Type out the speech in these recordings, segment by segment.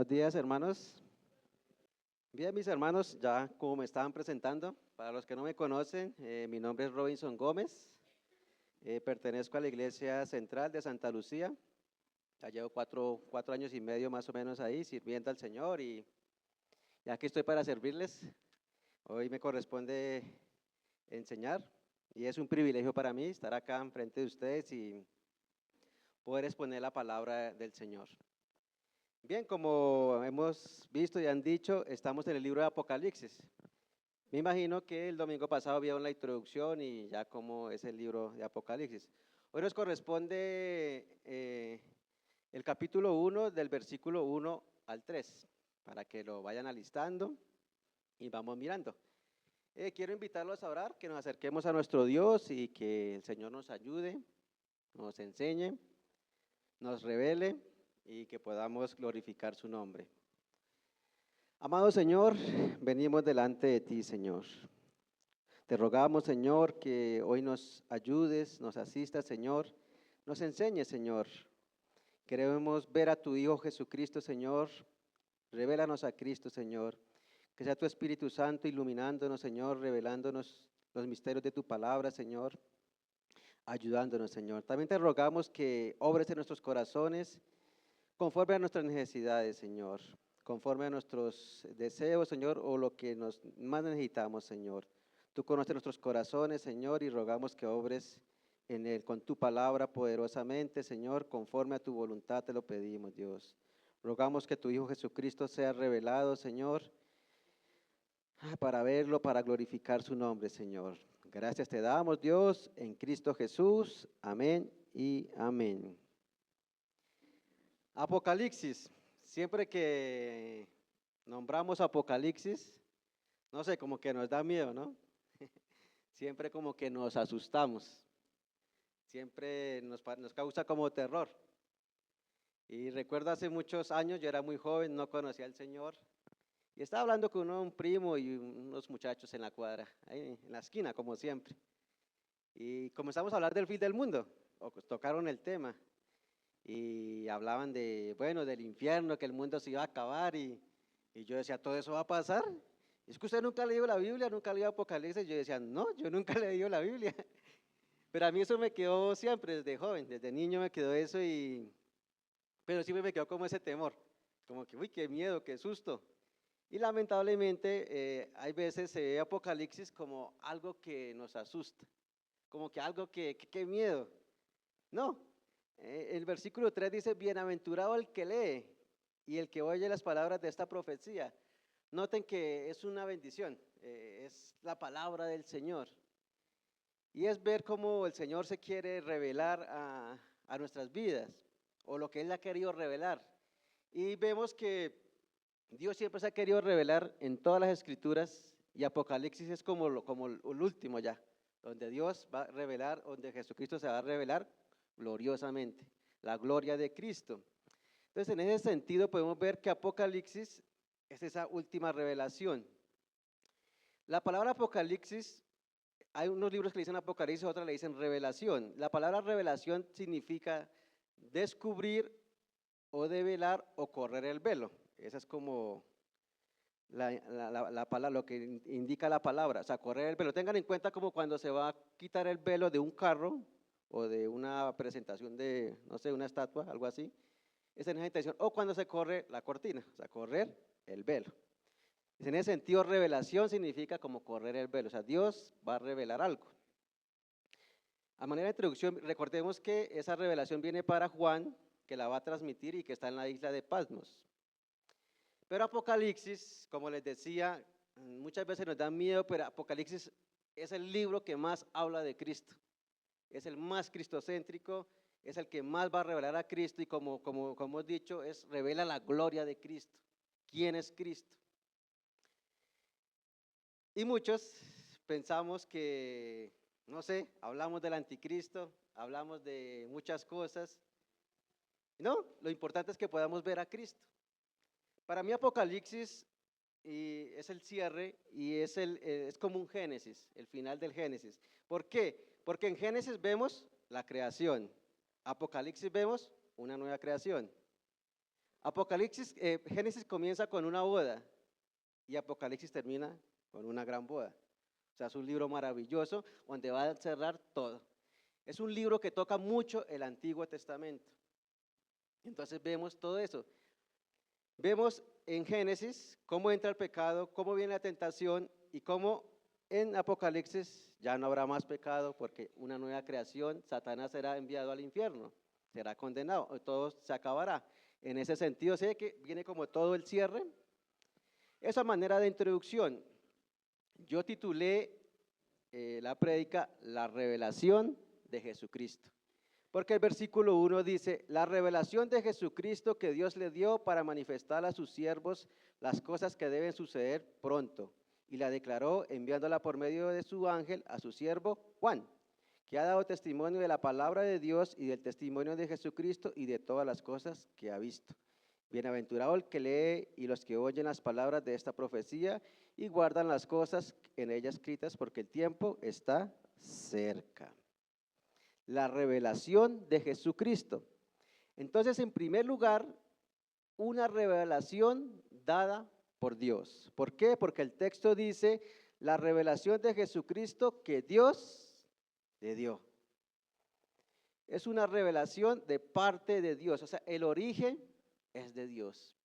Buenos días, hermanos. Bien, mis hermanos, ya como me estaban presentando, para los que no me conocen, mi nombre es Robinson Gómez, pertenezco a la Iglesia Central de Santa Lucía. Ya llevo cuatro años y medio más o menos ahí sirviendo al Señor y aquí estoy para servirles. Hoy me corresponde enseñar y es un privilegio para mí estar acá enfrente de ustedes y poder exponer la palabra del Señor. Bien, como hemos visto y han dicho, estamos en el libro de Apocalipsis. Me imagino que el domingo pasado vieron la introducción y ya cómo es el libro de Apocalipsis. Hoy nos corresponde el capítulo 1 del versículo 1 al 3, para que lo vayan alistando y vamos mirando. Quiero invitarlos a orar, que nos acerquemos a nuestro Dios y que el Señor nos ayude, nos enseñe, nos revele y que podamos glorificar su nombre. Amado Señor, venimos delante de ti, Señor. Te rogamos, Señor, que hoy nos ayudes, nos asistas, Señor, nos enseñes, Señor. Queremos ver a tu Hijo Jesucristo, Señor. Revélanos a Cristo, Señor. Que sea tu Espíritu Santo iluminándonos, Señor, revelándonos los misterios de tu palabra, Señor, ayudándonos, Señor. También te rogamos que obres en nuestros corazones conforme a nuestras necesidades, Señor, conforme a nuestros deseos, Señor, o lo que más necesitamos, Señor. Tú conoces nuestros corazones, Señor, y rogamos que obres en él con tu palabra poderosamente, Señor, conforme a tu voluntad te lo pedimos, Dios. Rogamos que tu Hijo Jesucristo sea revelado, Señor, para verlo, para glorificar su nombre, Señor. Gracias te damos, Dios, en Cristo Jesús. Amén y amén. Apocalipsis. Siempre que nombramos Apocalipsis, no sé, como que nos da miedo, ¿no? Siempre como que nos asustamos. Siempre nos causa como terror. Y recuerdo hace muchos años, yo era muy joven, no conocía al Señor. Y estaba hablando con un primo y unos muchachos en la cuadra, ahí en la esquina, como siempre. Y comenzamos a hablar del fin del mundo, tocaron el tema. Y hablaban del infierno, que el mundo se iba a acabar y yo decía, ¿todo eso va a pasar? Es que usted nunca ha leído la Biblia, nunca ha leído Apocalipsis. Yo decía, no, yo nunca he leído la Biblia. Pero a mí eso me quedó siempre, desde joven, desde niño me quedó eso pero siempre me quedó como ese temor, como que, uy, qué miedo, qué susto. Y lamentablemente hay veces se ve Apocalipsis como algo que nos asusta, como que algo qué miedo. No, el versículo 3 dice, bienaventurado el que lee y el que oye las palabras de esta profecía. Noten que es una bendición, es la palabra del Señor. Y es ver cómo el Señor se quiere revelar a nuestras vidas, o lo que Él ha querido revelar. Y vemos que Dios siempre se ha querido revelar en todas las escrituras, y Apocalipsis es como el último ya, donde Dios va a revelar, donde Jesucristo se va a revelar gloriosamente, la gloria de Cristo. Entonces, en ese sentido podemos ver que Apocalipsis es esa última revelación. La palabra Apocalipsis, hay unos libros que le dicen Apocalipsis, otros le dicen revelación. La palabra revelación significa descubrir o develar o correr el velo. Esa es como la palabra, lo que indica la palabra, o sea, correr el velo. Tengan en cuenta como cuando se va a quitar el velo de un carro o de una presentación de, no sé, una estatua, algo así. Esa es la intención. O cuando se corre la cortina, o sea, correr el velo. En ese sentido, revelación significa como correr el velo, o sea, Dios va a revelar algo. A manera de introducción, recordemos que esa revelación viene para Juan, que la va a transmitir y que está en la isla de Patmos. Pero Apocalipsis, como les decía, muchas veces nos da miedo, pero Apocalipsis es el libro que más habla de Cristo. Es el más cristocéntrico, es el que más va a revelar a Cristo y como hemos dicho, revela la gloria de Cristo. ¿Quién es Cristo? Y muchos pensamos que, no sé, hablamos del anticristo, hablamos de muchas cosas. No, lo importante es que podamos ver a Cristo. Para mí Apocalipsis es el cierre y es como un Génesis, el final del Génesis. ¿Por qué? Porque en Génesis vemos la creación, Apocalipsis vemos una nueva creación. Génesis comienza con una boda y Apocalipsis termina con una gran boda. O sea, es un libro maravilloso donde va a cerrar todo. Es un libro que toca mucho el Antiguo Testamento. Entonces vemos todo eso. Vemos en Génesis cómo entra el pecado, cómo viene la tentación y cómo en Apocalipsis ya no habrá más pecado porque una nueva creación, Satanás será enviado al infierno, será condenado, todo se acabará. En ese sentido, sé que viene como todo el cierre. Esa manera de introducción, yo titulé la prédica La revelación de Jesucristo. Porque el versículo 1 dice, la revelación de Jesucristo que Dios le dio para manifestar a sus siervos las cosas que deben suceder pronto. Y la declaró enviándola por medio de su ángel a su siervo Juan, que ha dado testimonio de la palabra de Dios y del testimonio de Jesucristo y de todas las cosas que ha visto. Bienaventurado el que lee y los que oyen las palabras de esta profecía y guardan las cosas en ella escritas porque el tiempo está cerca. La revelación de Jesucristo. Entonces, en primer lugar, una revelación dada por Dios. ¿Por qué? Porque el texto dice, la revelación de Jesucristo que Dios le dio. Es una revelación de parte de Dios, o sea, el origen es de Dios.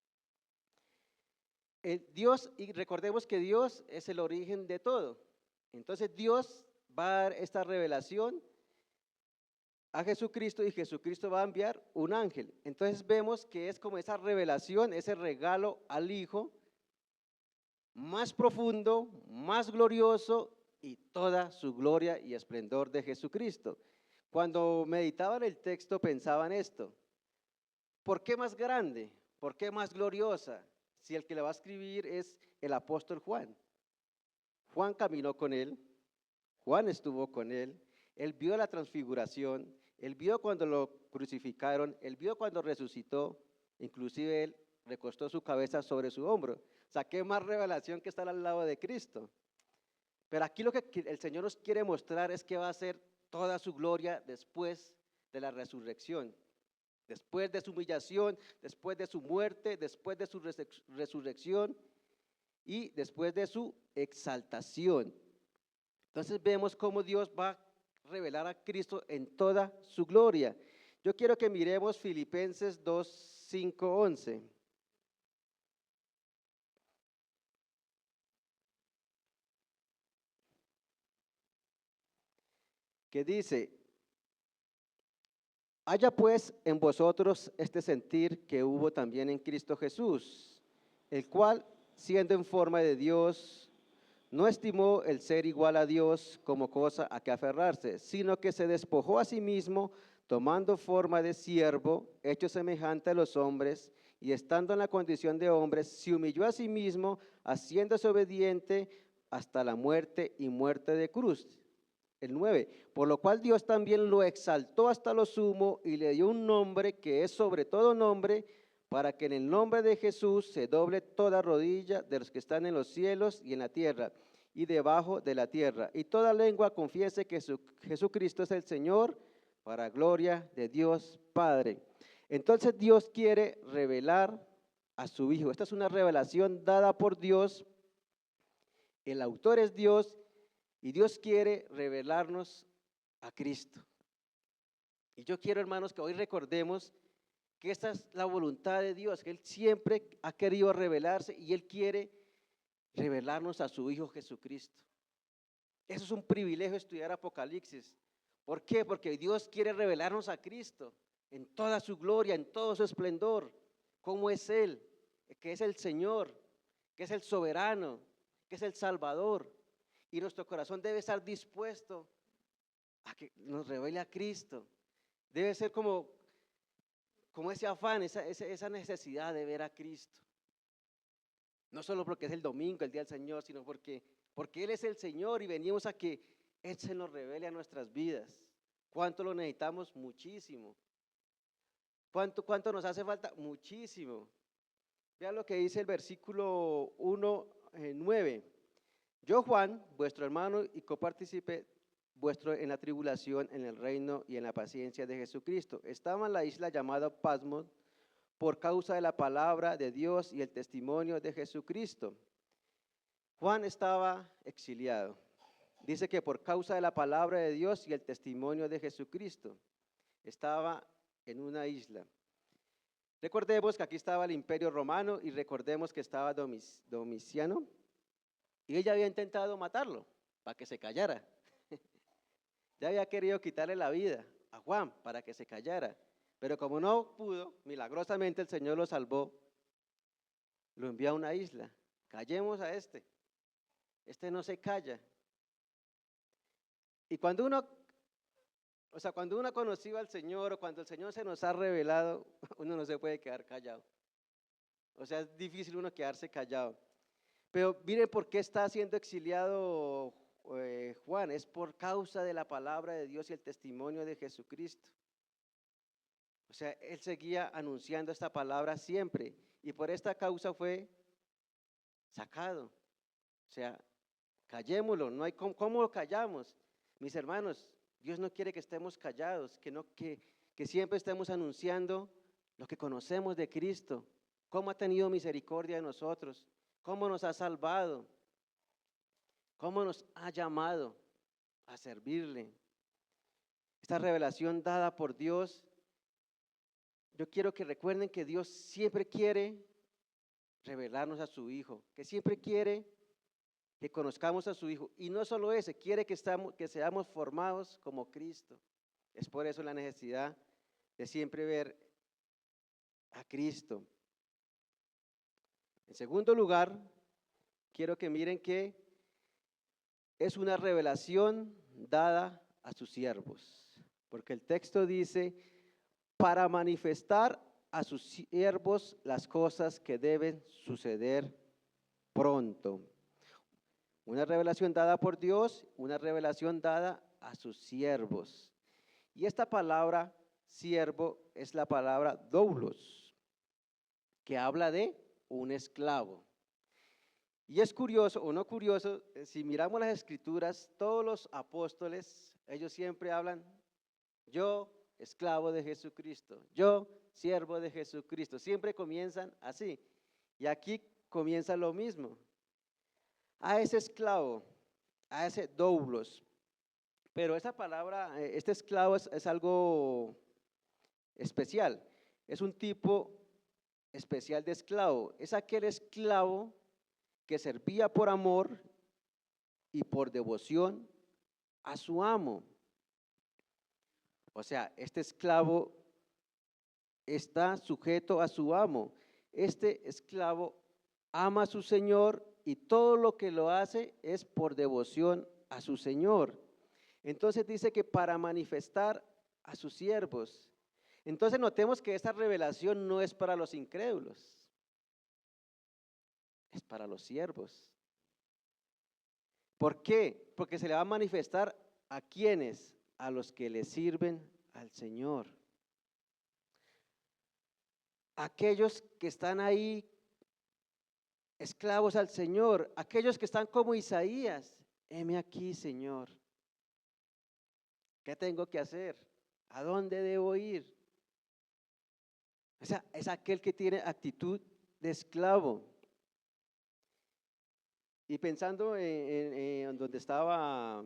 Dios, y recordemos que Dios es el origen de todo. Entonces, Dios va a dar esta revelación a Jesucristo y Jesucristo va a enviar un ángel. Entonces vemos que es como esa revelación, ese regalo al Hijo más profundo, más glorioso y toda su gloria y esplendor de Jesucristo. Cuando meditaban el texto pensaba en esto, ¿por qué más grande? ¿Por qué más gloriosa? Si el que la va a escribir es el apóstol Juan. Juan caminó con él, Juan estuvo con él vio la transfiguración, él vio cuando lo crucificaron, él vio cuando resucitó, inclusive él recostó su cabeza sobre su hombro. O sea, qué más revelación que estar al lado de Cristo. Pero aquí lo que el Señor nos quiere mostrar es que va a ser toda su gloria después de la resurrección, después de su humillación, después de su muerte, después de su resurrección y después de su exaltación. Entonces vemos cómo Dios va a revelar a Cristo en toda su gloria. Yo quiero que miremos Filipenses 2, 5, 11. Que dice, haya pues en vosotros este sentir que hubo también en Cristo Jesús, el cual, siendo en forma de Dios, no estimó el ser igual a Dios como cosa a que aferrarse, sino que se despojó a sí mismo, tomando forma de siervo, hecho semejante a los hombres, y estando en la condición de hombres, se humilló a sí mismo, haciéndose obediente hasta la muerte y muerte de cruz. El 9, por lo cual Dios también lo exaltó hasta lo sumo y le dio un nombre que es sobre todo nombre, para que en el nombre de Jesús se doble toda rodilla de los que están en los cielos y en la tierra y debajo de la tierra, y toda lengua confiese que Jesucristo es el Señor, para gloria de Dios Padre. Entonces Dios quiere revelar a su Hijo. Esta es una revelación dada por Dios. El autor es Dios y Dios quiere revelarnos a Cristo. Y yo quiero, hermanos, que hoy recordemos que esta es la voluntad de Dios, que Él siempre ha querido revelarse y Él quiere revelarnos a su Hijo Jesucristo. Eso es un privilegio estudiar Apocalipsis. ¿Por qué? Porque Dios quiere revelarnos a Cristo en toda su gloria, en todo su esplendor, cómo es Él, que es el Señor, que es el soberano, que es el Salvador. Y nuestro corazón debe estar dispuesto a que nos revele a Cristo. Debe ser como ese afán, esa necesidad de ver a Cristo. No solo porque es el domingo, el día del Señor, sino porque Él es el Señor y venimos a que Él se nos revele a nuestras vidas. ¿Cuánto lo necesitamos? Muchísimo. ¿Cuánto nos hace falta? Muchísimo. Vean lo que dice el versículo 1, 9. Yo, Juan, vuestro hermano y copartícipe vuestro en la tribulación, en el reino y en la paciencia de Jesucristo, estaba en la isla llamada Pasmos por causa de la palabra de Dios y el testimonio de Jesucristo. Juan estaba exiliado. Dice que por causa de la palabra de Dios y el testimonio de Jesucristo, estaba en una isla. Recordemos que aquí estaba el Imperio Romano y recordemos que estaba Domiciano y ella había intentado matarlo para que se callara. Ya había querido quitarle la vida a Juan para que se callara, pero como no pudo, milagrosamente el Señor lo salvó, lo envió a una isla. Callemos a este no se calla. Y cuando uno ha conocido al Señor o cuando el Señor se nos ha revelado, uno no se puede quedar callado. O sea, es difícil uno quedarse callado. Pero mire por qué está siendo exiliado Juan, es por causa de la palabra de Dios y el testimonio de Jesucristo. O sea, él seguía anunciando esta palabra siempre y por esta causa fue sacado. O sea, callémoslo, no hay cómo lo callamos. Mis hermanos, Dios no quiere que estemos callados, que siempre estemos anunciando lo que conocemos de Cristo, cómo ha tenido misericordia de nosotros, cómo nos ha salvado, cómo nos ha llamado a servirle. Esta revelación dada por Dios, yo quiero que recuerden que Dios siempre quiere revelarnos a su Hijo, que siempre quiere que conozcamos a su Hijo. Y no solo ese, quiere que seamos formados como Cristo. Es por eso la necesidad de siempre ver a Cristo. En segundo lugar, quiero que miren que es una revelación dada a sus siervos, porque el texto dice, para manifestar a sus siervos las cosas que deben suceder pronto. Una revelación dada por Dios, una revelación dada a sus siervos. Y esta palabra siervo es la palabra doulos, que habla de un esclavo. Y es curioso o no curioso, si miramos las escrituras, todos los apóstoles, ellos siempre hablan, yo esclavo de Jesucristo, yo siervo de Jesucristo, siempre comienzan así. Y aquí comienza lo mismo. A ese esclavo, a ese doulos. Pero esa palabra, este esclavo es algo especial, es un tipo especial de esclavo, es aquel esclavo que servía por amor y por devoción a su amo. O sea, este esclavo está sujeto a su amo, este esclavo ama a su señor y todo lo que lo hace es por devoción a su señor. Entonces dice que para manifestar a sus siervos. Entonces notemos que esta revelación no es para los incrédulos, es para los siervos. ¿Por qué? Porque se le va a manifestar a quienes, a los que le sirven al Señor. Aquellos que están ahí esclavos al Señor, aquellos que están como Isaías, heme aquí, Señor. ¿Qué tengo que hacer? ¿A dónde debo ir? O sea, es aquel que tiene actitud de esclavo. Y pensando en donde estaba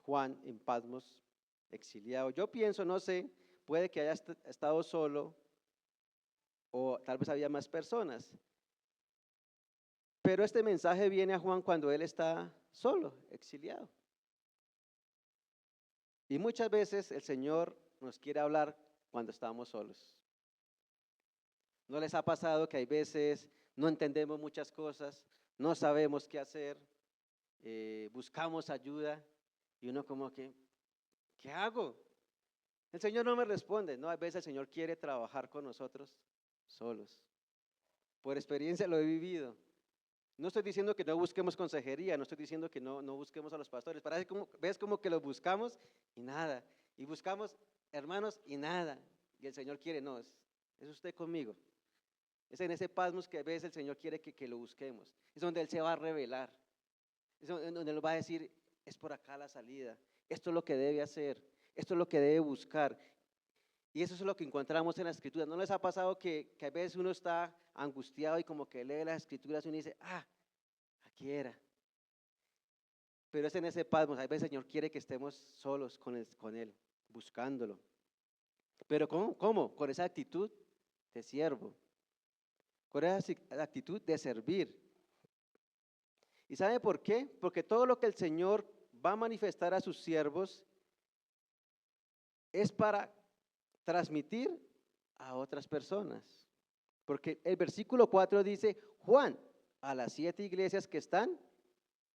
Juan en Patmos, exiliado, yo pienso, no sé, puede que haya estado solo o tal vez había más personas. Pero este mensaje viene a Juan cuando él está solo, exiliado. Y muchas veces el Señor nos quiere hablar cuando estamos solos. ¿No les ha pasado que hay veces no entendemos muchas cosas, no sabemos qué hacer, buscamos ayuda y uno como que, ¿qué hago? El Señor no me responde. No, a veces el Señor quiere trabajar con nosotros solos. Por experiencia lo he vivido. No estoy diciendo que no busquemos consejería, no estoy diciendo que no busquemos a los pastores. Ves como que los buscamos y nada. Y buscamos hermanos y nada. Y el Señor quiere, no, es usted conmigo. Es en ese Patmos que a veces el Señor quiere que lo busquemos. Es donde Él se va a revelar. Es donde Él va a decir, es por acá la salida. Esto es lo que debe hacer. Esto es lo que debe buscar. Y eso es lo que encontramos en la Escritura. ¿No les ha pasado que a veces uno está angustiado y como que lee las Escrituras y uno dice, aquí era? Pero es en ese pasmo. A veces el Señor quiere que estemos solos con él, buscándolo. Pero ¿cómo? Con esa actitud de siervo, con esa actitud de servir. ¿Y sabe por qué? Porque todo lo que el Señor va a manifestar a sus siervos es para transmitir a otras personas. Porque el versículo 4 dice, Juan, a las 7 iglesias que están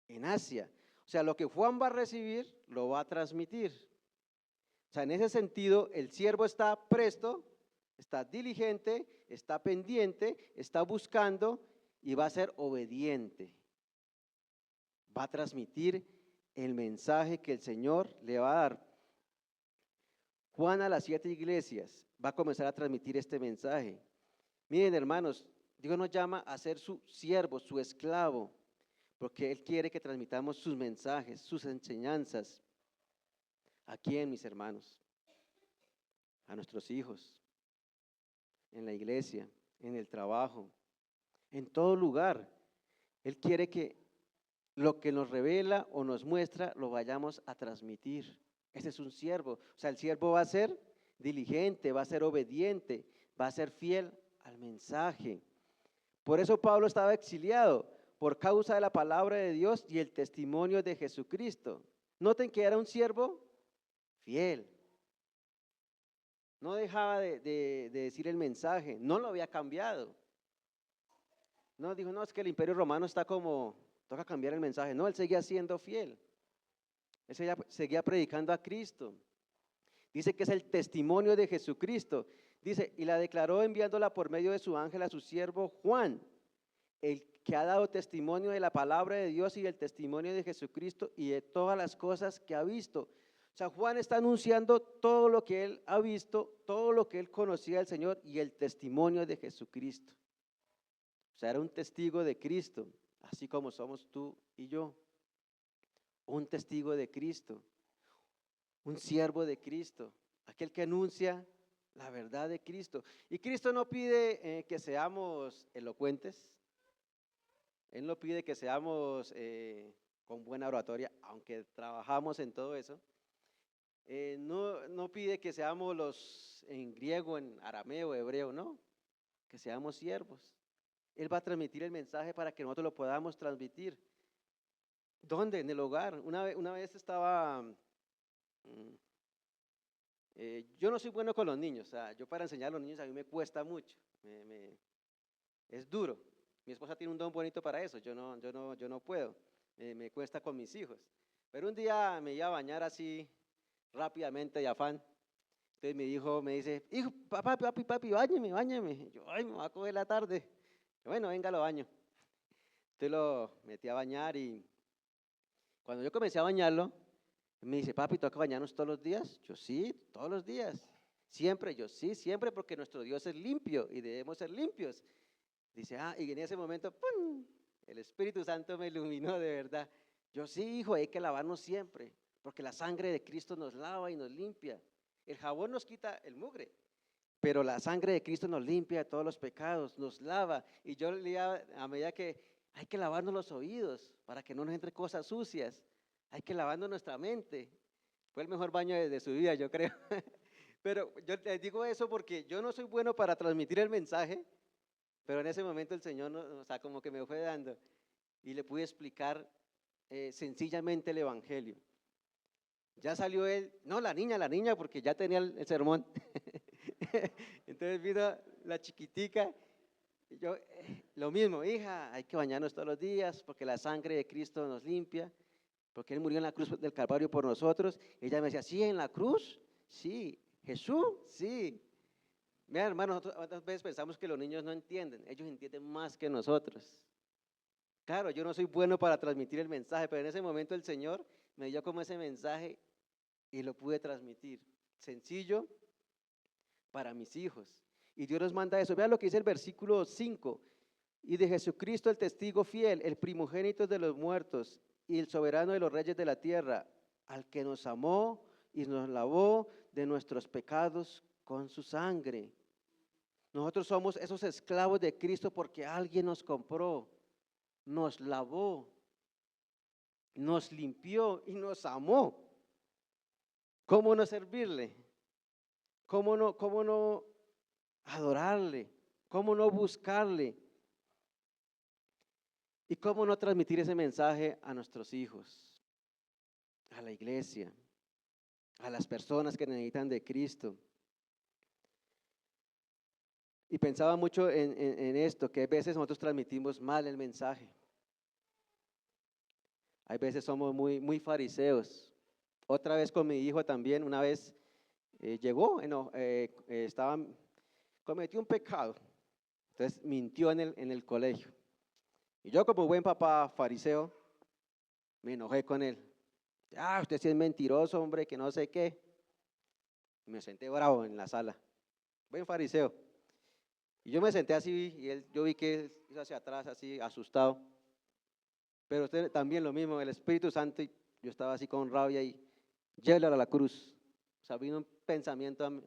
en Asia. O sea, lo que Juan va a recibir, lo va a transmitir. O sea, en ese sentido, el siervo está presto, está diligente, está pendiente, está buscando y va a ser obediente. Va a transmitir el mensaje que el Señor le va a dar. Juan a las 7 iglesias va a comenzar a transmitir este mensaje. Miren, hermanos, Dios nos llama a ser su siervo, su esclavo, porque Él quiere que transmitamos sus mensajes, sus enseñanzas. ¿A quién, mis hermanos? A nuestros hijos, en la iglesia, en el trabajo, en todo lugar. Él quiere que lo que nos revela o nos muestra lo vayamos a transmitir. Ese es un siervo. O sea, el siervo va a ser diligente, va a ser obediente, va a ser fiel al mensaje. Por eso Pablo estaba exiliado, por causa de la palabra de Dios y el testimonio de Jesucristo. Noten que era un siervo fiel. No dejaba de decir el mensaje, no lo había cambiado. No dijo, no, es que el imperio romano está como, toca cambiar el mensaje. No, él seguía siendo fiel. Él seguía predicando a Cristo. Dice que es el testimonio de Jesucristo. Dice, y la declaró enviándola por medio de su ángel a su siervo Juan, el que ha dado testimonio de la palabra de Dios y del testimonio de Jesucristo y de todas las cosas que ha visto. O sea, Juan está anunciando todo lo que él ha visto, todo lo que él conocía del Señor y el testimonio de Jesucristo. O sea, era un testigo de Cristo, así como somos tú y yo. Un testigo de Cristo, un siervo de Cristo, aquel que anuncia la verdad de Cristo. Y Cristo no pide que seamos elocuentes, Él no pide que seamos con buena oratoria, aunque trabajamos en todo eso. No pide que seamos los en griego, en arameo, hebreo, no, que seamos siervos. Él va a transmitir el mensaje para que nosotros lo podamos transmitir. ¿Dónde? En el hogar. Una vez estaba, yo no soy bueno con los niños, o sea, yo para enseñar a los niños a mí me cuesta mucho, es duro. Mi esposa tiene un don bonito para eso, yo no puedo, me cuesta con mis hijos. Pero un día me iba a bañar así rápidamente de afán. Entonces mi hijo me dice, hijo, papi, báñame. Yo, ay, me va a coger la tarde. Yo, bueno, venga, lo baño. Entonces lo metí a bañar y cuando yo comencé a bañarlo, me dice, papi, ¿toca bañarnos todos los días? Yo, sí, todos los días. Siempre, yo, sí, siempre, porque nuestro Dios es limpio y debemos ser limpios. Dice, y en ese momento, ¡pum!, el Espíritu Santo me iluminó de verdad. Yo, sí, hijo, hay que lavarnos siempre, porque la sangre de Cristo nos lava y nos limpia. El jabón nos quita el mugre, pero la sangre de Cristo nos limpia de todos los pecados, nos lava. Y yo leía a medida que hay que lavarnos los oídos para que no nos entre cosas sucias. Hay que lavarnos nuestra mente. Fue el mejor baño de su vida, yo creo. Pero yo les digo eso porque yo no soy bueno para transmitir el mensaje, pero en ese momento el Señor, o sea, como que me fue dando y le pude explicar sencillamente el Evangelio. Ya salió él, no, la niña, porque ya tenía el sermón. Entonces vino la chiquitica, y yo, lo mismo, hija, hay que bañarnos todos los días porque la sangre de Cristo nos limpia, porque Él murió en la cruz del Calvario por nosotros. Ella me decía, ¿sí, en la cruz? Sí. ¿Jesús? Sí. Mira, hermano, nosotros a veces pensamos que los niños no entienden, ellos entienden más que nosotros. Claro, yo no soy bueno para transmitir el mensaje, pero en ese momento el Señor me dio como ese mensaje y lo pude transmitir. Sencillo para mis hijos. Y Dios nos manda eso. Vean lo que dice el versículo 5. Y de Jesucristo el testigo fiel, el primogénito de los muertos y el soberano de los reyes de la tierra, al que nos amó y nos lavó de nuestros pecados con su sangre. Nosotros somos esos esclavos de Cristo porque alguien nos compró, nos lavó, nos limpió y nos amó. ¿Cómo no servirle? Cómo no adorarle? ¿Cómo no buscarle? ¿Y cómo no transmitir ese mensaje a nuestros hijos, a la iglesia, a las personas que necesitan de Cristo? Y pensaba mucho en esto, que a veces nosotros transmitimos mal el mensaje. Hay veces somos muy fariseos. Otra vez con mi hijo también, una vez llegó, cometió un pecado, entonces mintió en el colegio. Y yo como buen papá fariseo, me enojé con él. Usted sí es mentiroso, hombre, que no sé qué. Y me senté bravo en la sala, buen fariseo. Y yo me senté así y yo vi que él hizo hacia atrás así, asustado. Pero usted también lo mismo, el Espíritu Santo, y yo estaba así con rabia y llévelo a la cruz. O sea, vino un pensamiento,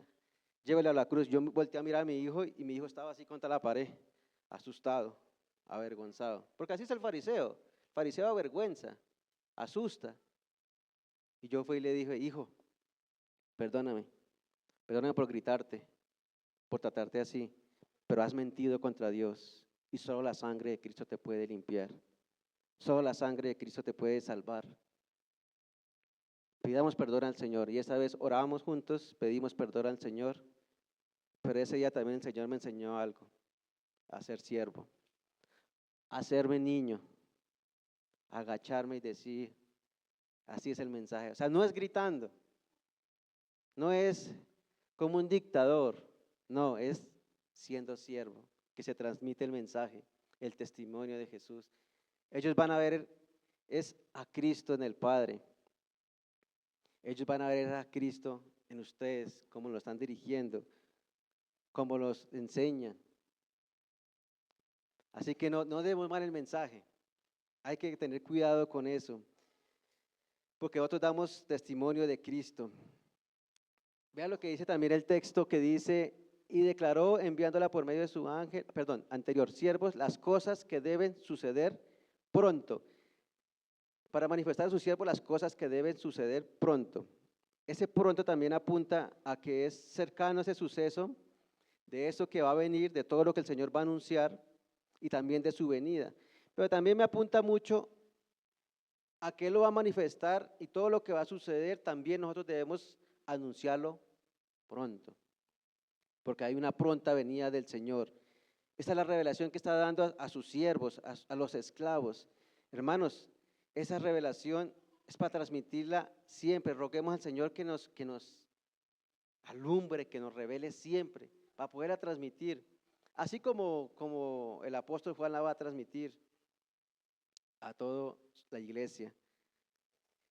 llévelo a la cruz. Yo volteé a mirar a mi hijo y mi hijo estaba así contra la pared, asustado, avergonzado. Porque así es el fariseo. El fariseo avergüenza, asusta. Y yo fui y le dije, hijo, perdóname por gritarte, por tratarte así, pero has mentido contra Dios y solo la sangre de Cristo te puede limpiar. Solo la sangre de Cristo te puede salvar. Pidamos perdón al Señor. Y esta vez orábamos juntos, pedimos perdón al Señor, pero ese día también el Señor me enseñó algo, a ser siervo, a hacerme niño, a agacharme y decir, así es el mensaje. O sea, no es gritando, no es como un dictador, no, es siendo siervo, que se transmite el mensaje, el testimonio de Jesús. Ellos van a ver, es a Cristo en el Padre. Ellos van a ver a Cristo en ustedes, cómo lo están dirigiendo, cómo los enseñan. Así que no demos mal el mensaje. Hay que tener cuidado con eso, porque nosotros damos testimonio de Cristo. Vean lo que dice también el texto que dice, y declaró enviándola por medio de su ángel, anterior, siervos, las cosas que deben suceder pronto, para manifestar a sus siervos las cosas que deben suceder pronto. Ese pronto también apunta a que es cercano ese suceso, de eso que va a venir, de todo lo que el Señor va a anunciar y también de su venida. Pero también me apunta mucho a que Él lo va a manifestar y todo lo que va a suceder también nosotros debemos anunciarlo pronto, porque hay una pronta venida del Señor. Esta es la revelación que está dando a sus siervos, a los esclavos. Hermanos, esa revelación es para transmitirla siempre. Roguemos al Señor que nos alumbre, que nos revele siempre, para poderla transmitir. Así como el apóstol Juan la va a transmitir a toda la iglesia.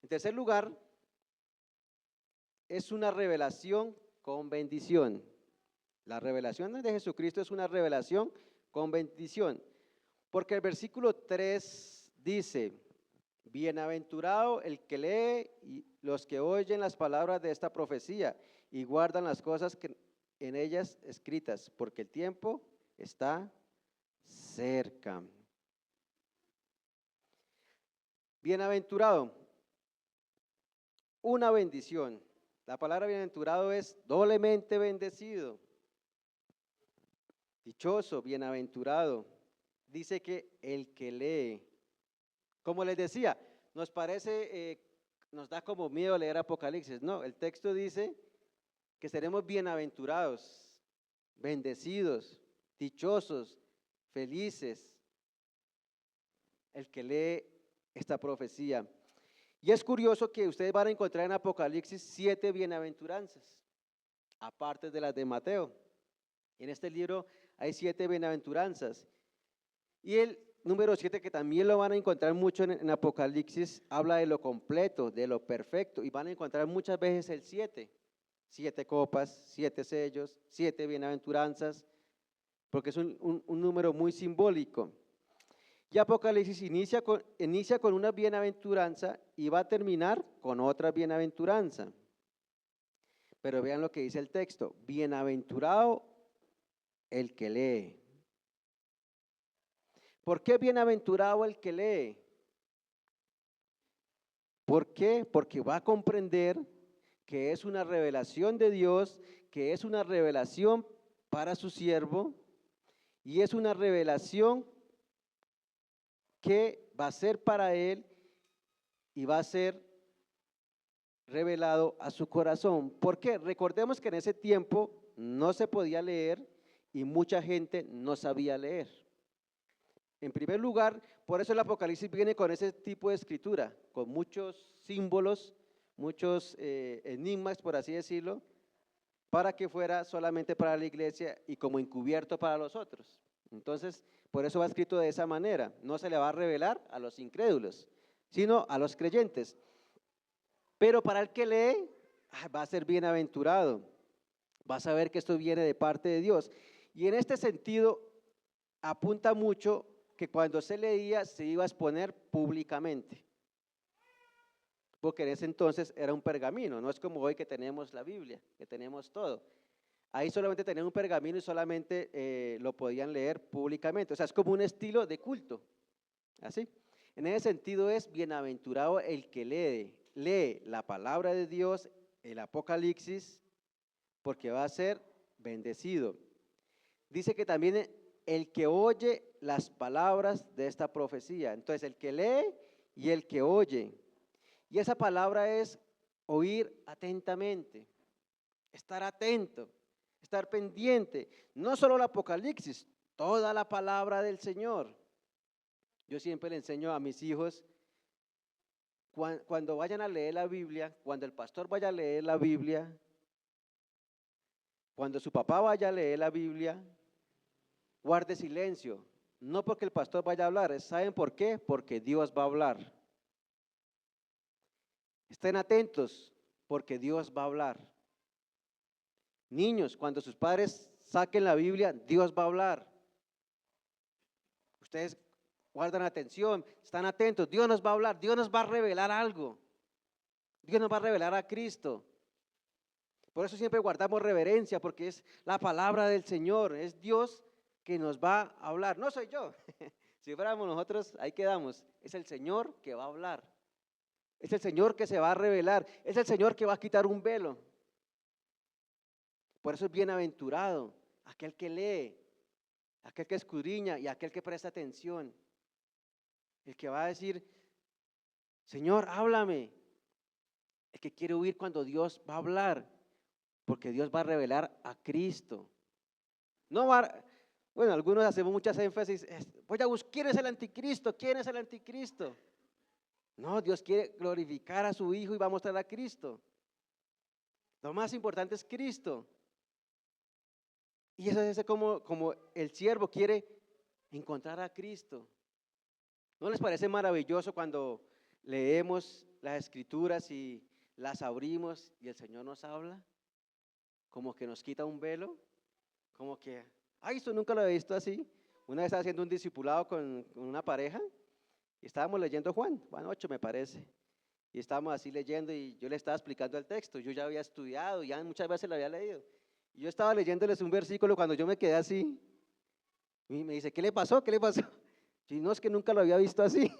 En tercer lugar, es una revelación con bendición. La revelación de Jesucristo es una revelación con bendición. Porque el versículo 3 dice, bienaventurado el que lee y los que oyen las palabras de esta profecía y guardan las cosas que en ellas escritas, porque el tiempo está cerca. Bienaventurado, una bendición. La palabra bienaventurado es doblemente bendecido. Dichoso, bienaventurado. Dice que el que lee, como les decía, nos parece, nos da como miedo leer Apocalipsis. No, el texto dice que seremos bienaventurados, bendecidos, dichosos, felices. El que lee esta profecía. Y es curioso que ustedes van a encontrar en Apocalipsis 7 bienaventuranzas, aparte de las de Mateo. En este libro hay 7 bienaventuranzas. Y el número 7, que también lo van a encontrar mucho en Apocalipsis, habla de lo completo, de lo perfecto. Y van a encontrar muchas veces el 7. 7 copas, 7 sellos, 7 bienaventuranzas, porque es un número muy simbólico. Y Apocalipsis inicia con una bienaventuranza y va a terminar con otra bienaventuranza. Pero vean lo que dice el texto, bienaventurado el que lee. ¿Por qué bienaventurado el que lee? ¿Por qué? Porque va a comprender que es una revelación de Dios, que es una revelación para su siervo y es una revelación que va a ser para él y va a ser revelado a su corazón. ¿Por qué? Recordemos que en ese tiempo no se podía leer y mucha gente no sabía leer. En primer lugar, por eso el Apocalipsis viene con ese tipo de escritura, con muchos símbolos, muchos enigmas, por así decirlo, para que fuera solamente para la iglesia y como encubierto para los otros. Entonces, por eso va escrito de esa manera, no se le va a revelar a los incrédulos, sino a los creyentes. Pero para el que lee, va a ser bienaventurado, va a saber que esto viene de parte de Dios. Y en este sentido, apunta mucho que cuando se leía se iba a exponer públicamente, porque en ese entonces era un pergamino, no es como hoy que tenemos la Biblia, que tenemos todo. Ahí solamente tenían un pergamino y solamente lo podían leer públicamente, o sea, es como un estilo de culto, así. En ese sentido es bienaventurado el que lee la palabra de Dios, el Apocalipsis, porque va a ser bendecido. Dice que también el que oye las palabras de esta profecía. Entonces, el que lee y el que oye. Y esa palabra es oír atentamente, estar atento, estar pendiente. No solo el Apocalipsis, toda la palabra del Señor. Yo siempre le enseño a mis hijos, cuando vayan a leer la Biblia, cuando el pastor vaya a leer la Biblia, cuando su papá vaya a leer la Biblia, guarde silencio, no porque el pastor vaya a hablar, ¿saben por qué? Porque Dios va a hablar. Estén atentos, porque Dios va a hablar. Niños, cuando sus padres saquen la Biblia, Dios va a hablar. Ustedes guardan atención, están atentos, Dios nos va a hablar, Dios nos va a revelar algo. Dios nos va a revelar a Cristo. Por eso siempre guardamos reverencia, porque es la palabra del Señor, es Dios que nos va a hablar, no soy yo. Si fuéramos nosotros, ahí quedamos. Es el Señor que va a hablar. Es el Señor que se va a revelar. Es el Señor que va a quitar un velo. Por eso es bienaventurado aquel que lee, aquel que escudriña y aquel que presta atención. El que va a decir, Señor, háblame. El que quiere oír cuando Dios va a hablar, porque Dios va a revelar a Cristo. No va, bueno, algunos hacemos muchas énfasis, voy a buscar, ¿quién es el anticristo? ¿Quién es el anticristo? No, Dios quiere glorificar a su Hijo y va a mostrar a Cristo. Lo más importante es Cristo. Y eso es como el siervo quiere encontrar a Cristo. ¿No les parece maravilloso cuando leemos las Escrituras y las abrimos y el Señor nos habla? Como que nos quita un velo, como que, ay, esto nunca lo he visto así. Una vez estaba haciendo un discipulado con una pareja y estábamos leyendo Juan 8 me parece, y estábamos así leyendo y yo le estaba explicando el texto, yo ya había estudiado, ya muchas veces lo había leído, y yo estaba leyéndoles un versículo cuando yo me quedé así, y me dice, ¿qué le pasó? ¿Qué le pasó? Y no, es que nunca lo había visto así,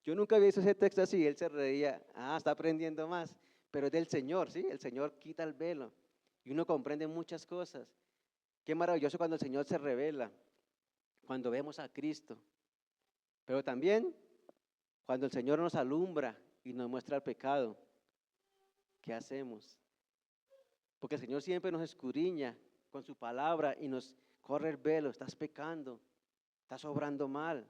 yo nunca había visto ese texto así, y él se reía, está aprendiendo más, pero es del Señor, ¿sí? El Señor quita el velo, y uno comprende muchas cosas. Qué maravilloso cuando el Señor se revela, cuando vemos a Cristo, pero también cuando el Señor nos alumbra y nos muestra el pecado. ¿Qué hacemos? Porque el Señor siempre nos escudriña con su palabra y nos corre el velo, estás pecando, estás obrando mal.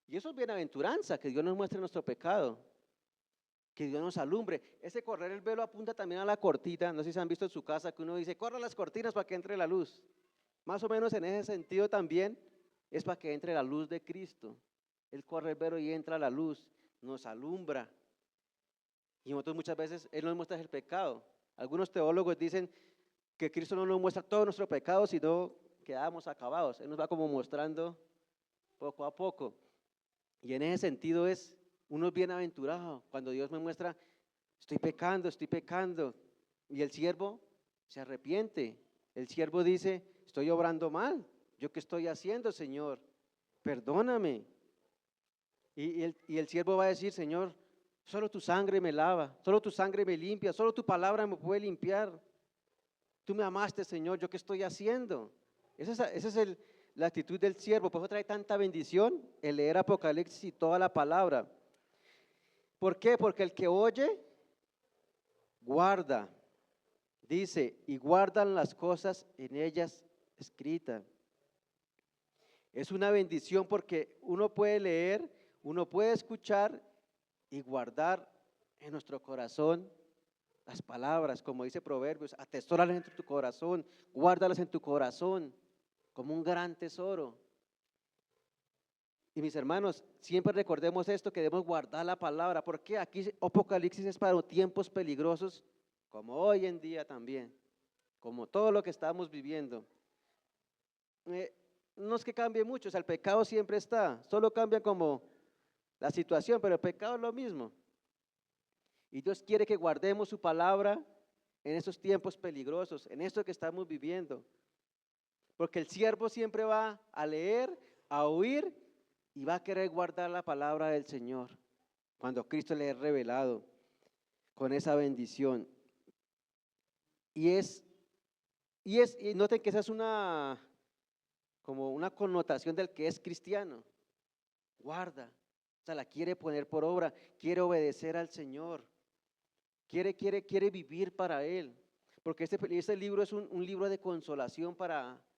Y eso es bienaventuranza, que Dios nos muestre nuestro pecado, que Dios nos alumbre. Ese correr el velo apunta también a la cortina, no sé si se han visto en su casa que uno dice, corra las cortinas para que entre la luz. Más o menos en ese sentido también es para que entre la luz de Cristo. Él corre el velo y entra la luz, nos alumbra. Y nosotros muchas veces, Él nos muestra el pecado. Algunos teólogos dicen que Cristo no nos muestra todo nuestro pecado, sino quedamos acabados. Él nos va como mostrando poco a poco. Y en ese sentido es, uno es bienaventurado cuando Dios me muestra, estoy pecando, Y el siervo se arrepiente. El siervo dice, estoy obrando mal. ¿Yo qué estoy haciendo, Señor? Perdóname. Y el siervo va a decir, Señor, solo tu sangre me lava, solo tu sangre me limpia, solo tu palabra me puede limpiar. Tú me amaste, Señor, ¿yo qué estoy haciendo? Esa es la actitud del siervo. Por eso trae tanta bendición el leer Apocalipsis y toda la palabra. ¿Por qué? Porque el que oye, guarda. Dice, y guardan las cosas en ellas escritas. Es una bendición porque uno puede leer, uno puede escuchar y guardar en nuestro corazón las palabras, como dice Proverbios, atesóralas en tu corazón, guárdalas en tu corazón como un gran tesoro. Y mis hermanos, siempre recordemos esto, que debemos guardar la palabra, porque aquí Apocalipsis es para tiempos peligrosos, como hoy en día también, como todo lo que estamos viviendo. No es que cambie mucho, o sea, el pecado siempre está, solo cambia como la situación, pero el pecado es lo mismo. Y Dios quiere que guardemos su palabra en estos tiempos peligrosos, en esto que estamos viviendo. Porque el siervo siempre va a leer, a oír y va a querer guardar la palabra del Señor cuando Cristo le es revelado con esa bendición. Y noten que esa es como una connotación del que es cristiano. Guarda, o sea, la quiere poner por obra, quiere obedecer al Señor. Quiere vivir para Él, porque este libro es un libro de consolación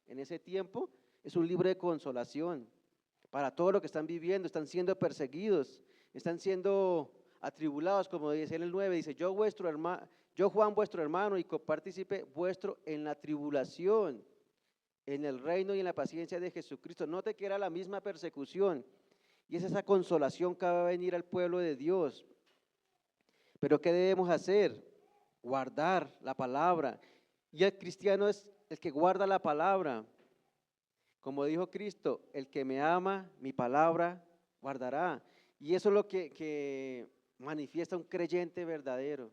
en ese tiempo, es un libro de consolación para todo lo que están viviendo, están siendo perseguidos, están siendo atribulados, como dice en el 9, dice, yo Juan vuestro hermano y copartícipe vuestro en la tribulación, en el reino y en la paciencia de Jesucristo. Note que era la misma persecución, y es esa consolación que va a venir al pueblo de Dios. Pero ¿qué debemos hacer? Guardar la palabra. Y el cristiano es el que guarda la palabra. Como dijo Cristo, el que me ama, mi palabra guardará. Y eso es lo que manifiesta un creyente verdadero,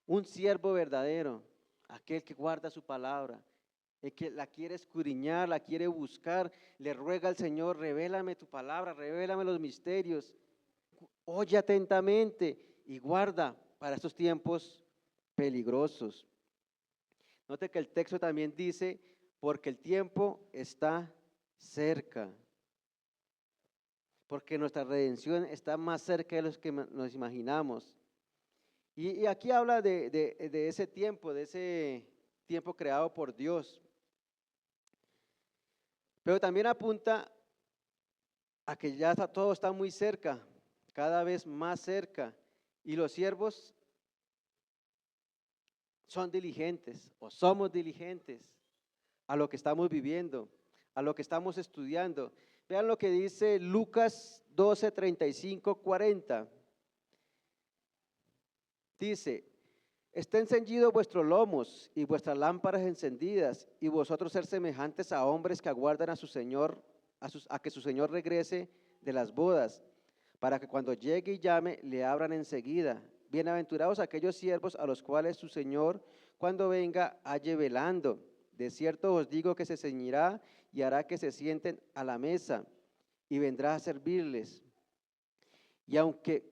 un siervo verdadero, aquel que guarda su palabra, el que la quiere escudriñar, la quiere buscar, le ruega al Señor, revélame tu palabra, revélame los misterios. Oye atentamente y guarda para estos tiempos peligrosos. Note que el texto también dice, porque el tiempo está cerca, porque nuestra redención está más cerca de los que nos imaginamos. Y aquí habla de ese tiempo creado por Dios, pero también apunta a que ya todo está muy cerca, cada vez más cerca, y los siervos son diligentes o somos diligentes a lo que estamos viviendo, a lo que estamos estudiando. Vean lo que dice Lucas 12, 35, 40. Dice, estén ceñidos vuestros lomos y vuestras lámparas encendidas, y vosotros ser semejantes a hombres que aguardan a su Señor, a que su Señor regrese de las bodas, para que cuando llegue y llame, le abran enseguida. Bienaventurados aquellos siervos a los cuales su Señor, cuando venga, halle velando. De cierto os digo que se ceñirá y hará que se sienten a la mesa, y vendrá a servirles. Y aunque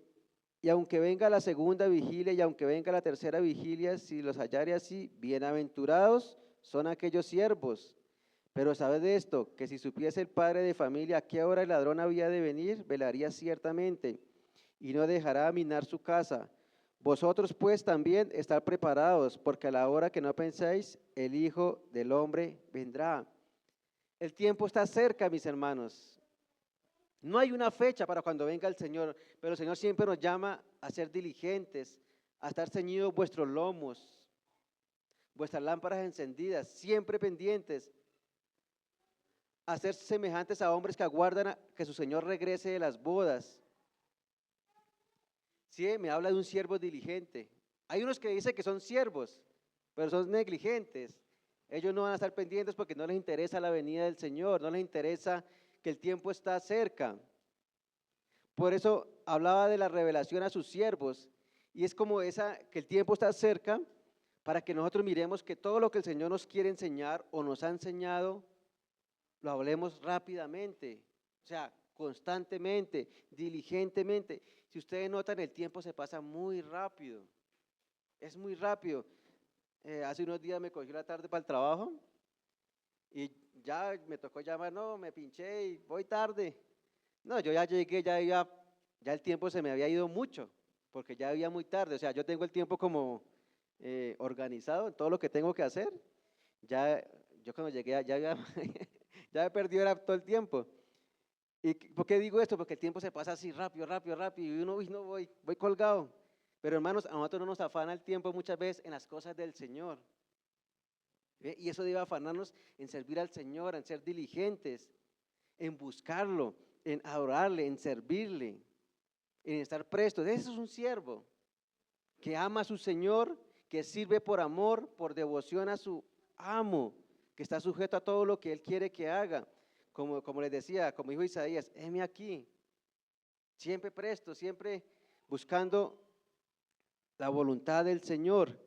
venga la segunda vigilia y aunque venga la tercera vigilia, si los hallare así, bienaventurados son aquellos siervos. Pero sabed de esto, que si supiese el padre de familia a qué hora el ladrón había de venir, velaría ciertamente y no dejará minar su casa. Vosotros pues también estar preparados, porque a la hora que no penséis, el Hijo del Hombre vendrá. El tiempo está cerca, mis hermanos. No hay una fecha para cuando venga el Señor, pero el Señor siempre nos llama a ser diligentes, a estar ceñidos vuestros lomos, vuestras lámparas encendidas, siempre pendientes, a ser semejantes a hombres que aguardan a que su Señor regrese de las bodas. Sí, me habla de un siervo diligente. Hay unos que dicen que son siervos, pero son negligentes. Ellos no van a estar pendientes porque no les interesa la venida del Señor, no les interesa que el tiempo está cerca. Por eso hablaba de la revelación a sus siervos. Y es como que el tiempo está cerca para que nosotros miremos que todo lo que el Señor nos quiere enseñar o nos ha enseñado, lo hablemos rápidamente, o sea, constantemente, diligentemente. Si ustedes notan, el tiempo se pasa muy rápido, es muy rápido. Hace unos días me cogió la tarde para el trabajo y ya me tocó llamar, no, me pinché y voy tarde. No, yo ya llegué, ya el tiempo se me había ido mucho, porque ya había muy tarde, o sea, yo tengo el tiempo como organizado en todo lo que tengo que hacer. Ya, yo cuando llegué, ya había, ya he perdido era todo el tiempo. ¿Y por qué digo esto? Porque el tiempo se pasa así rápido, rápido, rápido, y uno, uy, no voy colgado. Pero hermanos, a nosotros no nos afana el tiempo muchas veces en las cosas del Señor. ¿Ve? Y eso debe afanarnos en servir al Señor, en ser diligentes, en buscarlo, en adorarle, en servirle, en estar prestos. Ese es un siervo que ama a su Señor, que sirve por amor, por devoción a su amo, que está sujeto a todo lo que Él quiere que haga. Como les decía, como dijo Isaías, heme aquí, siempre presto, siempre buscando la voluntad del Señor.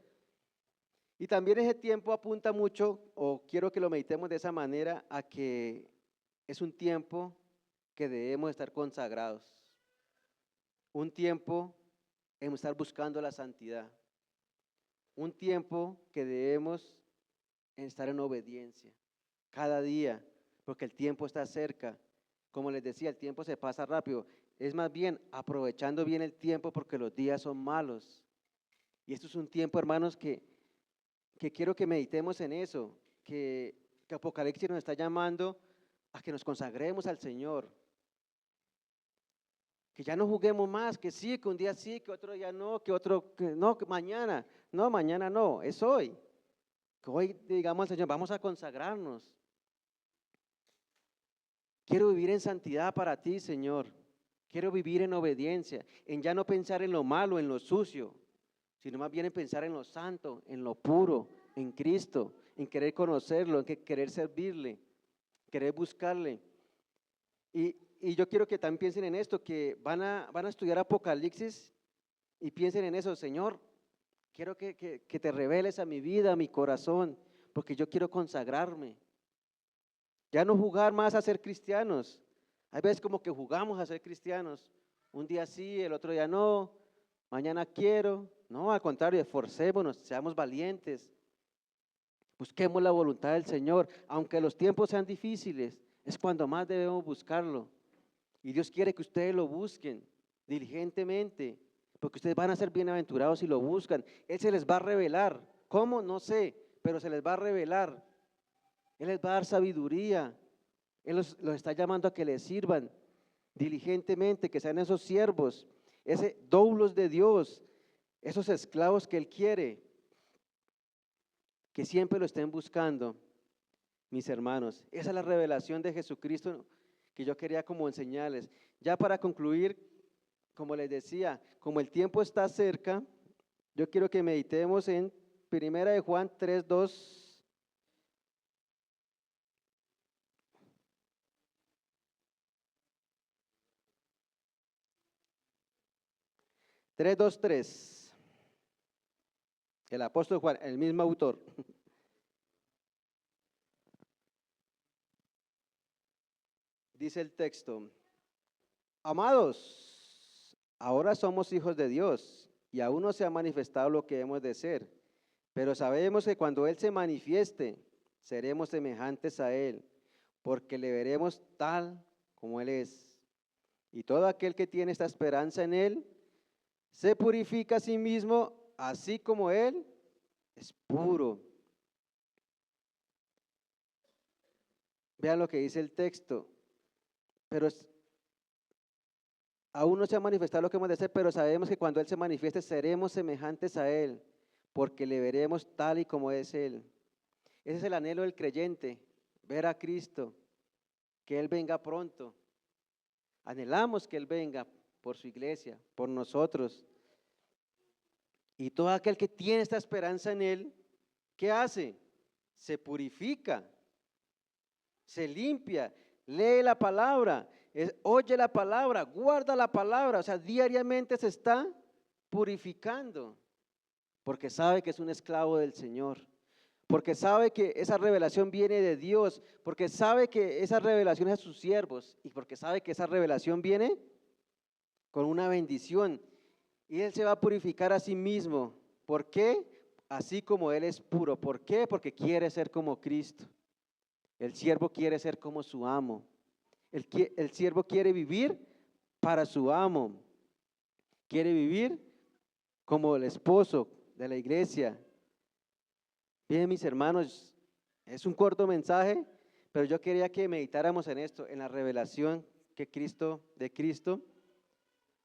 Y también ese tiempo apunta mucho, o quiero que lo meditemos de esa manera, a que es un tiempo que debemos estar consagrados, un tiempo en estar buscando la santidad, un tiempo que debemos estar en obediencia cada día, porque el tiempo está cerca. Como les decía, el tiempo se pasa rápido. Es más bien aprovechando bien el tiempo porque los días son malos. Y esto es un tiempo, hermanos, que quiero que meditemos en eso, que Apocalipsis nos está llamando a que nos consagremos al Señor. Que ya no juguemos más, que sí, que un día sí, que otro día no, que otro, que no, que mañana. No, mañana no, es hoy. Que hoy digamos al Señor, vamos a consagrarnos. Quiero vivir en santidad para ti, Señor. Quiero vivir en obediencia, en ya no pensar en lo malo, en lo sucio, sino más bien en pensar en lo santo, en lo puro, en Cristo, en querer conocerlo, en querer servirle, querer buscarle. Y yo quiero que también piensen en esto, que van a estudiar Apocalipsis y piensen en eso, Señor, quiero que te reveles a mi vida, a mi corazón, porque yo quiero consagrarme. Ya no jugar más a ser cristianos. Hay veces como que jugamos a ser cristianos. Un día sí, el otro día no, mañana quiero. No, al contrario, esforcémonos, seamos valientes. Busquemos la voluntad del Señor, aunque los tiempos sean difíciles, es cuando más debemos buscarlo. Y Dios quiere que ustedes lo busquen diligentemente, porque ustedes van a ser bienaventurados si lo buscan. Él se les va a revelar. ¿Cómo? No sé, pero se les va a revelar. Él les va a dar sabiduría. Él los está llamando a que le sirvan diligentemente, que sean esos siervos, ese doulos de Dios, esos esclavos que Él quiere, que siempre lo estén buscando, mis hermanos. Esa es la revelación de Jesucristo que yo quería como enseñarles. Ya para concluir, como les decía, como el tiempo está cerca, yo quiero que meditemos en 1 Juan 3:2. 3:2-3. El apóstol Juan, el mismo autor. Dice el texto: amados, ahora somos hijos de Dios y aún no se ha manifestado lo que hemos de ser, pero sabemos que cuando Él se manifieste, seremos semejantes a Él, porque le veremos tal como Él es. Y todo aquel que tiene esta esperanza en Él, se purifica a sí mismo, así como Él es puro. Vean lo que dice el texto. Pero aún no se ha manifestado lo que hemos de ser, pero sabemos que cuando Él se manifieste seremos semejantes a Él, porque le veremos tal y como es Él. Ese es el anhelo del creyente, ver a Cristo, que Él venga pronto. Anhelamos que Él venga por su iglesia, por nosotros. Y todo aquel que tiene esta esperanza en Él, ¿qué hace? Se purifica, se limpia, lee la palabra, oye la palabra, guarda la palabra, o sea, diariamente se está purificando, porque sabe que es un esclavo del Señor, porque sabe que esa revelación viene de Dios, porque sabe que esa revelación es a sus siervos y porque sabe que esa revelación viene con una bendición. Y Él se va a purificar a sí mismo. ¿Por qué? Así como Él es puro. ¿Por qué? Porque quiere ser como Cristo. El siervo quiere ser como su amo. El siervo quiere vivir para su amo. Quiere vivir como el esposo de la iglesia. Bien, mis hermanos, es un corto mensaje, pero yo quería que meditáramos en esto, en la revelación de Cristo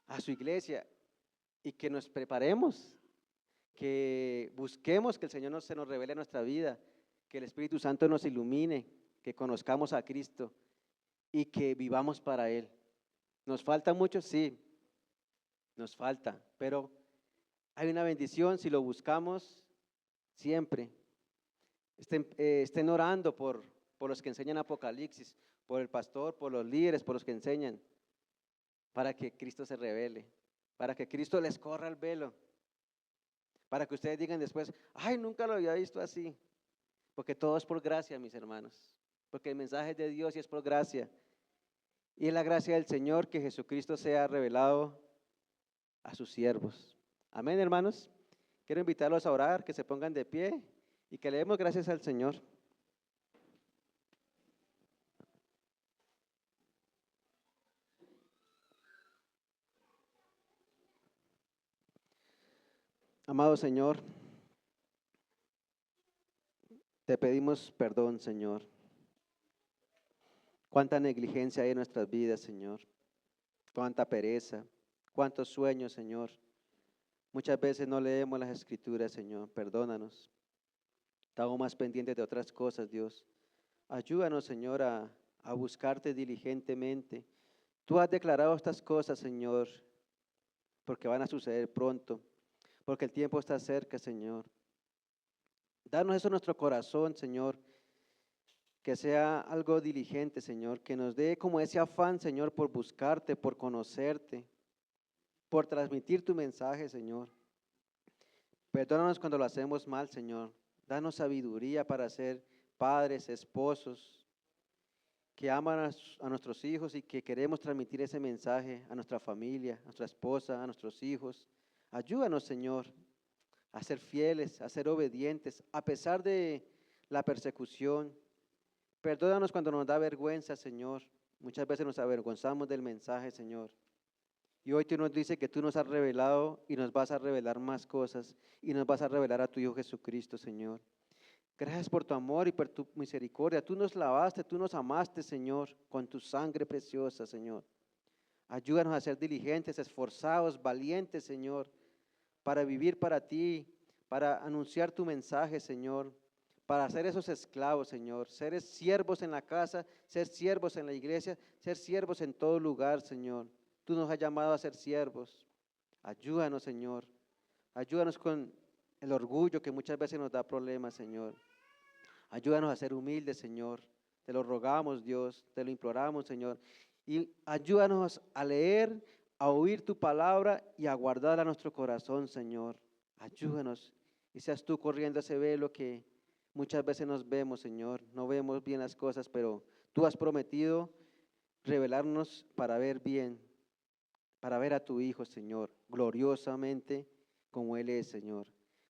a su iglesia y que nos preparemos, que busquemos que el Señor se nos revele en nuestra vida, que el Espíritu Santo nos ilumine, que conozcamos a Cristo y que vivamos para Él. ¿Nos falta mucho? Sí, nos falta, pero hay una bendición si lo buscamos siempre. Estén orando por los que enseñan Apocalipsis, por el pastor, por los líderes, por los que enseñan, para que Cristo se revele, para que Cristo les corra el velo, para que ustedes digan después, ay, nunca lo había visto así, porque todo es por gracia, mis hermanos, porque el mensaje es de Dios y es por gracia, y es la gracia del Señor que Jesucristo sea revelado a sus siervos. Amén, hermanos. Quiero invitarlos a orar, que se pongan de pie y que le demos gracias al Señor. Amado Señor, te pedimos perdón, Señor. Cuánta negligencia hay en nuestras vidas, Señor. Cuánta pereza, cuántos sueños, Señor. Muchas veces no leemos las escrituras, Señor. Perdónanos. Estamos más pendientes de otras cosas, Dios. Ayúdanos, Señor, a buscarte diligentemente. Tú has declarado estas cosas, Señor, porque van a suceder pronto, porque el tiempo está cerca, Señor. Danos eso en nuestro corazón, Señor, que sea algo diligente, Señor, que nos dé como ese afán, Señor, por buscarte, por conocerte, por transmitir tu mensaje, Señor. Perdónanos cuando lo hacemos mal, Señor. Danos sabiduría para ser padres, esposos, que aman a nuestros hijos y que queremos transmitir ese mensaje a nuestra familia, a nuestra esposa, a nuestros hijos. Ayúdanos, Señor, a ser fieles, a ser obedientes, a pesar de la persecución. Perdónanos cuando nos da vergüenza, Señor. Muchas veces nos avergonzamos del mensaje, Señor. Y hoy tú nos dices que tú nos has revelado y nos vas a revelar más cosas y nos vas a revelar a tu Hijo Jesucristo, Señor. Gracias por tu amor y por tu misericordia. Tú nos lavaste, tú nos amaste, Señor, con tu sangre preciosa, Señor. Ayúdanos a ser diligentes, esforzados, valientes, Señor, para vivir para ti, para anunciar tu mensaje, Señor, para ser esos esclavos, Señor, ser siervos en la casa, ser siervos en la iglesia, ser siervos en todo lugar, Señor. Tú nos has llamado a ser siervos. Ayúdanos, Señor. Ayúdanos con el orgullo que muchas veces nos da problemas, Señor. Ayúdanos a ser humildes, Señor. Te lo rogamos, Dios, te lo imploramos, Señor. Y ayúdanos a leer, a oír tu palabra y a guardarla en nuestro corazón, Señor. Ayúdanos y seas tú corriendo ese velo que muchas veces nos vemos, Señor. No vemos bien las cosas, pero tú has prometido revelarnos para ver bien, para ver a tu Hijo, Señor, gloriosamente como Él es, Señor.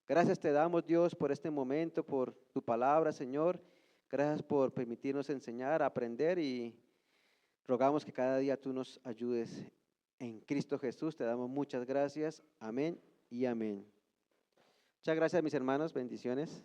Gracias te damos, Dios, por este momento, por tu palabra, Señor. Gracias por permitirnos enseñar, aprender y rogamos que cada día tú nos ayudes. En Cristo Jesús te damos muchas gracias. Amén y amén. Muchas gracias, mis hermanos. Bendiciones.